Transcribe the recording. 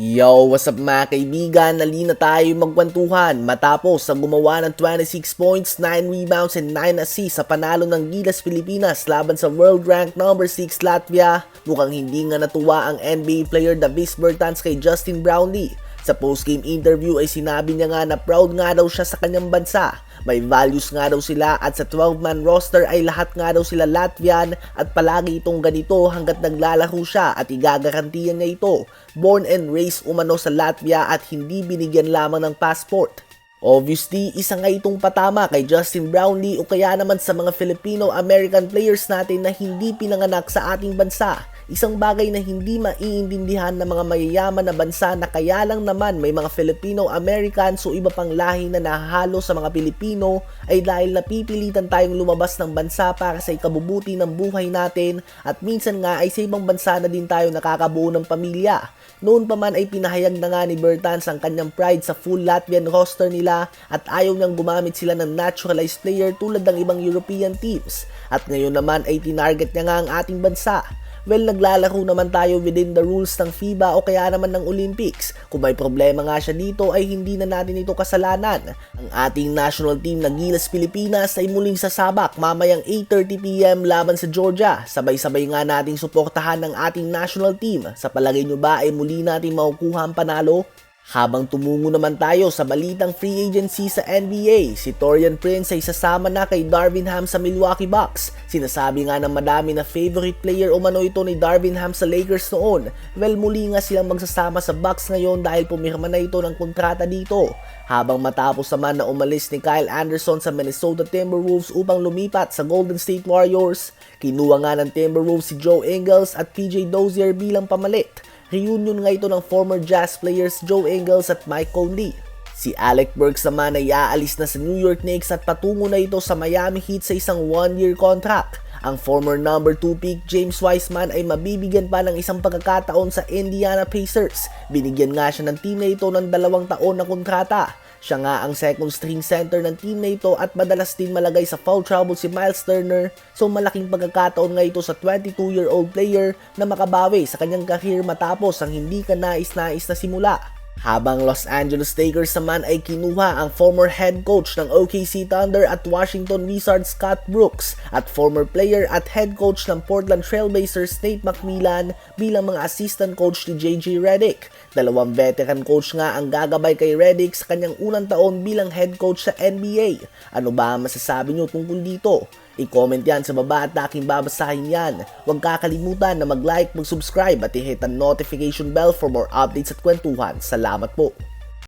Yo, what's up mga kaibigan? Nalina tayo magkwentuhan matapos sa gumawa ng 26 points, 9 rebounds and 9 assists sa panalo ng Gilas Pilipinas laban sa world rank number 6 Latvia. Mukhang hindi nga natuwa ang NBA player Davis Bertans kay Justin Brownlee. Sa post-game interview ay sinabi niya nga na proud nga daw siya sa kanyang bansa. May values nga daw sila at sa 12-man roster ay lahat nga daw sila Latvian at palagi itong ganito hanggat naglalaro siya at igagarantiyan niya ito. Born and raised umano sa Latvia at hindi binigyan lamang ng passport. Obviously, isa nga itong patama kay Justin Brownlee o kaya naman sa mga Filipino-American players natin na hindi pinanganak sa ating bansa. Isang bagay na hindi maiintindihan ng mga mayayaman na bansa na kaya lang naman may mga Filipino-Americans o iba pang lahi na nahahalo sa mga Pilipino ay dahil napipilitan tayong lumabas ng bansa para sa ikabubuti ng buhay natin at minsan nga ay sa ibang bansa na din tayo nakakabuo ng pamilya. Noon pa man ay pinahayag na nga ni Bertans ang kanyang pride sa full Latvian roster nila at ayaw niyang gumamit sila ng naturalized player tulad ng ibang European teams. At ngayon naman ay tinarget niya nga ang ating bansa. Well, naglalaro naman tayo within the rules ng FIBA o kaya naman ng Olympics. Kung may problema nga siya dito ay hindi na natin ito kasalanan. Ang ating national team na Gilas Pilipinas ay muling sasabak mamayang 8:30 PM laban sa Georgia. Sabay-sabay nga nating suportahan ng ating national team. Sa palagay nyo ba ay muli natin makukuha ang panalo? Habang tumungo naman tayo sa balitang free agency sa NBA, si Taurean Prince ay sasama na kay Darvin Ham sa Milwaukee Bucks. Sinasabi nga ng madami na favorite player umano ito ni Darvin Ham sa Lakers noon. Well, muli nga silang magsasama sa Bucks ngayon dahil pumirma na ito ng kontrata dito. Habang matapos naman na umalis ni Kyle Anderson sa Minnesota Timberwolves upang lumipat sa Golden State Warriors, kinuha nga ng Timberwolves si Joe Ingles at PJ Dozier bilang pamalit. Reunion nga ito ng former Jazz players Joe Ingles at Mike Conley. Si Alec Burks naman ay aalis na sa New York Knicks at patungo na ito sa Miami Heat sa isang 1-year contract. Ang former number 2 pick James Wiseman ay mabibigyan pa ng isang pagkakataon sa Indiana Pacers. Binigyan nga siya ng team na ito ng 2 taon na kontrata. Siya nga ang second string center ng team na ito at madalas din malagay sa foul trouble si Miles Turner, so malaking pagkakataon nga ito sa 22-year-old player na makabawi sa kanyang career matapos ang hindi ka nais-nais na simula. Habang Los Angeles Lakers naman ay kinuha ang former head coach ng OKC Thunder at Washington Wizards Scott Brooks at former player at head coach ng Portland Trailblazers Nate McMillan bilang mga assistant coach ni JJ Redick. 2 veteran coach nga ang gagabay kay Redick sa kanyang unang taon bilang head coach sa NBA. Ano ba ang masasabi nyo tungkol dito? I-comment yan sa baba at aking babasahin yan. Huwag kakalimutan na mag-like, mag-subscribe at i-hit ang notification bell for more updates at kwentuhan. Salamat po!